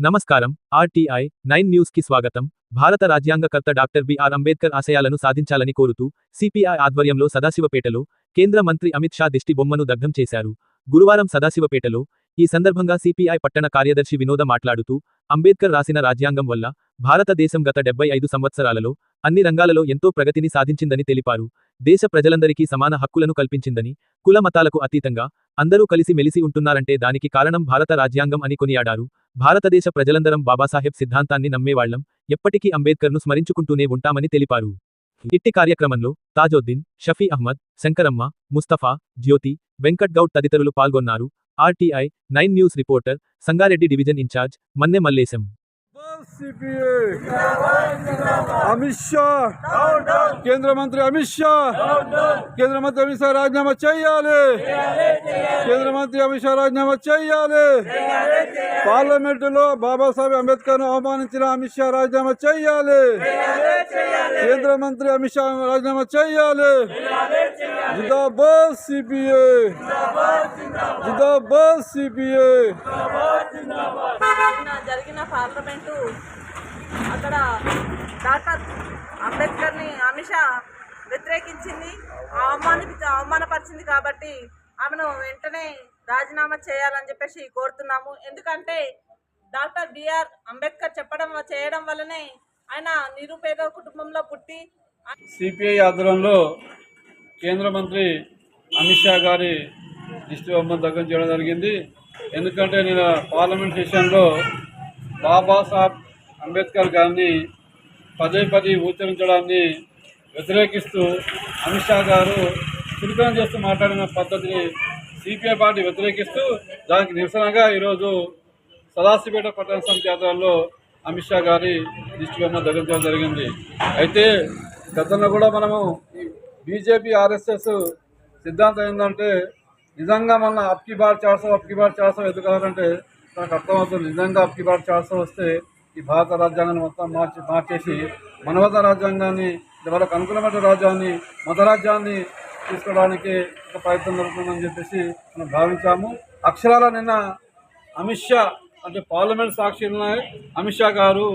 నమస్కారం. RTI 9 news కి స్వాగతం. భారత రాజ్యాంగకర్త డాక్టర్ బిఆర్ అంబేద్కర్ ఆశయాలను సాధించాలని కోరుతూ సిపిఐ ఆధ్వర్యంలో సదాశివపేటలో కేంద్ర మంత్రి అమిత్ షా దిష్టి బొమ్మను దగ్ధం చేశారు. గురువారం సదాశివపేటలో ఈ సందర్భంగా సిపిఐ పట్టణ కార్యదర్శి వినోద మాట్లాడుతూ అంబేద్కర్ రాసిన రాజ్యాంగం వల్ల భారతదేశం గత 75 సంవత్సరాలలో అన్ని రంగాలలో ఎంతో ప్రగతిని సాధించిందని తెలిపారు. దేశ ప్రజలందరికీ సమాన హక్కులను కల్పించిందని, కుల మతాలకు అతీతంగా అందరూ కలిసి మెలిసి ఉంటున్నారంటే దానికి కారణం భారత రాజ్యాంగం అని కొనియాడారు. భారతదేశ ప్రజలందరం బాబాసాహెబ్ సిద్ధాంతాన్ని నమ్మేవాళ్లం, ఎప్పటికీ అంబేద్కర్ను స్మరించుకుంటూనే ఉంటామని తెలిపారు. ఇట్టి కార్యక్రమంలో తాజోద్దీన్, షఫీ అహ్మద్, శంకరమ్మ, ముస్తఫా, జ్యోతి, వెంకట్ గౌడ్ తదితరులు పాల్గొన్నారు. RTI 9 news reporter Sangareddy division incharge Manne Mallesham. Amit Shah केंद्र मंत्री अमित शाह राजीनामा చేయాలి. కేంద్ర మంత్రి అమిత్ షా రాజీనామా చేయాలి. పార్లమెంటులో బాబాసాహెబ్ అంబేద్కర్ ను అవమానించిన అమిత్ షా రాజీనామా చేయాలి. కేంద్ర మంత్రి అమిత్ షా రాజీనామా చేయాలి. జిందాబాద్ సిపిఐ, జిందాబాద్ సిపిఐ. జరిగిన పార్లమెంటు అక్కడ డాక్టర్ అంబేద్కర్ని అమిత్ షా వ్యతిరేకించింది, అవమానపరిచింది. కాబట్టి ఆమెను వెంటనే రాజీనామా చేయాలని చెప్పేసి కోరుతున్నాము. ఎందుకంటే డాక్టర్ బిఆర్ అంబేద్కర్ చేయడం వల్లనే ఆయన నిరుపేద కుటుంబంలో పుట్టి సిపిఐ ఆధ్వర్యంలో కేంద్ర మంత్రి అమిత్ షా గారి దిష్టి బొమ్మను దగ్ధం చేయడం జరిగింది. ఎందుకంటే నేను పార్లమెంట్ సెషన్లో బాబాసాహెబ్ అంబేద్కర్ గారిని పదే ఉచ్చరించడాన్ని వ్యతిరేకిస్తూ అమిత్ షా గారు చురుకన చేస్తూ మాట్లాడిన పద్ధతిని సిపిఐ పార్టీ వ్యతిరేకిస్తూ దానికి నిరసనగా ఈరోజు సదాశివపేట పట్టణ సమితి ఆధ్వర్యంలో అమిత్ షా గారి దిష్టి బొమ్మ దగ్ధం జరిగింది. అయితే గతంలో కూడా మనము బీజేపీ ఆర్ఎస్ఎస్ సిద్ధాంతం ఏంటంటే నిజంగా మన అప్కి బార్ 400 ఎదుగుతారంటే మనకు అర్థమవుతుంది. నిజంగా అప్కి బార్ 400 వస్తే ఈ భారత రాజ్యాంగాన్ని మొత్తం మార్చేసి మనవత రాజ్యాంగాన్ని, వాళ్ళకు అనుకూలమైన రాజ్యాన్ని, మత రాజ్యాన్ని తీసుకోవడానికి ఒక ప్రయత్నం జరుగుతుందని చెప్పేసి మనం భావించాము. అక్షరాల నిన్న అమిత్ షా అంటే పార్లమెంట్ సాక్షి అమిత్ షా గారు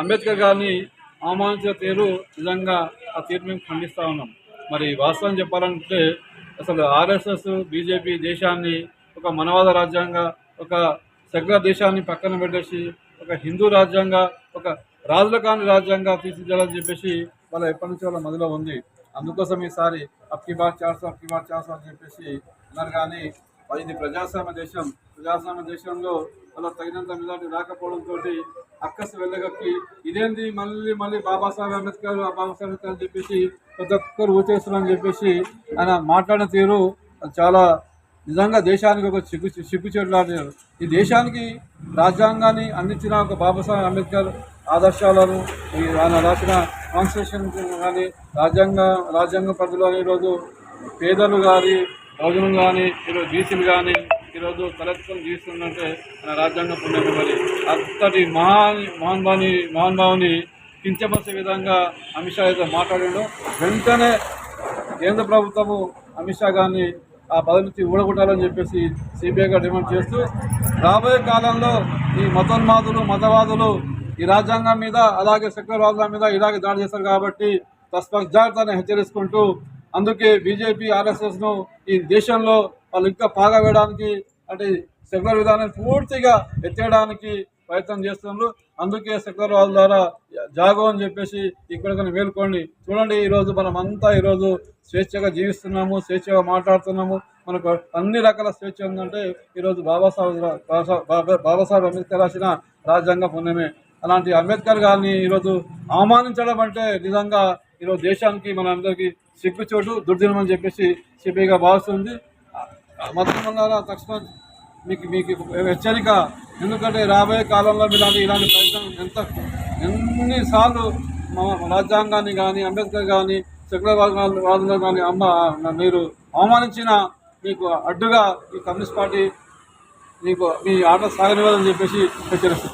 అంబేద్కర్ గారిని అవమానించిన తీరు నిజంగా ఆ తీరు మేము ఖండిస్తూ ఉన్నాం. మరి వాస్తవం చెప్పాలంటే అసలు ఆర్ఎస్ఎస్ బీజేపీ దేశాన్ని ఒక మనవాద రాజ్యాంగ, ఒక సెక్యులర్ దేశాన్ని పక్కన పెట్టేసి ఒక హిందూ రాజ్యాంగ, ఒక రాజుల కాని రాజ్యాంగ తీర్చిదిద్దాలని చెప్పేసి వాళ్ళ ఎప్పటి నుంచి వాళ్ళ మదిలో ఉంది. అందుకోసం ఈసారి అప్కి బార్ 400 అని చెప్పేసి అన్నారు. కానీ ఇది ప్రజాస్వామ్య దేశంలో వాళ్ళ తగినంత మెజార్టీ రాకపోవడంతో అక్కసు వెళ్ళగక్కి ఇదేంది మళ్ళీ బాబాసాహెబ్ అంబేద్కర్ అని చెప్పేసి ప్రతి ఒక్కరు ఊచేస్తున్నారని చెప్పేసి ఆయన మాట్లాడిన తీరు చాలా నిజంగా దేశానికి ఒక సిగ్గుచేట్లాడారు. ఈ దేశానికి రాజ్యాంగాన్ని అందించిన ఒక బాబాసాహెబ్ అంబేద్కర్ ఆదర్శాలను, ఆయన రాసిన కాన్స్టిట్యూషన్ కానీ రాజ్యాంగ పరిధిలో ఈరోజు పేదలు కానీ, రోజులు కానీ, ఈరోజు బీసీలు కానీ ఈరోజు తలెత్తుకొని జీవిస్తుందంటే మన రాజ్యాంగం పుణ్యమే. మరి అంతటి మహానుభావుని కించపరిచే విధంగా అమిత్ షా అయితే మాట్లాడాడు. వెంటనే కేంద్ర ప్రభుత్వము అమిత్ షా గారిని ఆ పదవి నుంచి ఊడగొట్టాలని చెప్పేసి సిబిఐగా డిమాండ్ చేస్తూ రాబోయే కాలంలో ఈ మతవాదులు ఈ రాజ్యాంగం మీద, అలాగే సెక్యులర్వాదుల మీద ఇలాగే దాడి చేస్తారు. కాబట్టి జాగ్రత్తని హెచ్చరిస్తుంటూ అందుకే బీజేపీ ఆర్ఎస్ఎస్ను ఈ దేశంలో వాళ్ళు ఇంకా పాగా వేయడానికి అంటే సెక్యులర్ విధానాన్ని పూర్తిగా ఎత్తేయడానికి ప్రయత్నం చేస్తున్నారు. అందుకే సెక్యులర్ వాళ్ళ ద్వారా జాగో అని చెప్పేసి ఇక్కడ మేల్కోండి. చూడండి, ఈరోజు మనమంతా ఈరోజు స్వేచ్ఛగా జీవిస్తున్నాము, స్వేచ్ఛగా మాట్లాడుతున్నాము. మనకు అన్ని రకాల స్వేచ్ఛ ఉందంటే ఈరోజు బాబాసాహెబ్ అంబేద్కర్ రాసిన రాజ్యాంగ పుణ్యమే. అలాంటి అంబేద్కర్ గారిని ఈరోజు అవమానించడం అంటే నిజంగా ఈరోజు దేశానికి మనందరికీ సిగ్గుచోటు, దుర్దినం అని చెప్పేసి సిపిఐగా భావిస్తుంది. మొత్తం తక్షణ మీకు హెచ్చరిక. ఎందుకంటే రాబోయే కాలంలో ఇలాంటి ప్రయత్నం ఎన్నిసార్లు రాజ్యాంగాన్ని కానీ, అంబేద్కర్ కానీ, సెక్యులర్ వాదులు కానీ మీరు అవమానించిన మీకు అడ్డుగా ఈ కమ్యూనిస్ట్ పార్టీ మీ ఆట సాగనివ్వదని చెప్పేసి హెచ్చరిస్తుంది.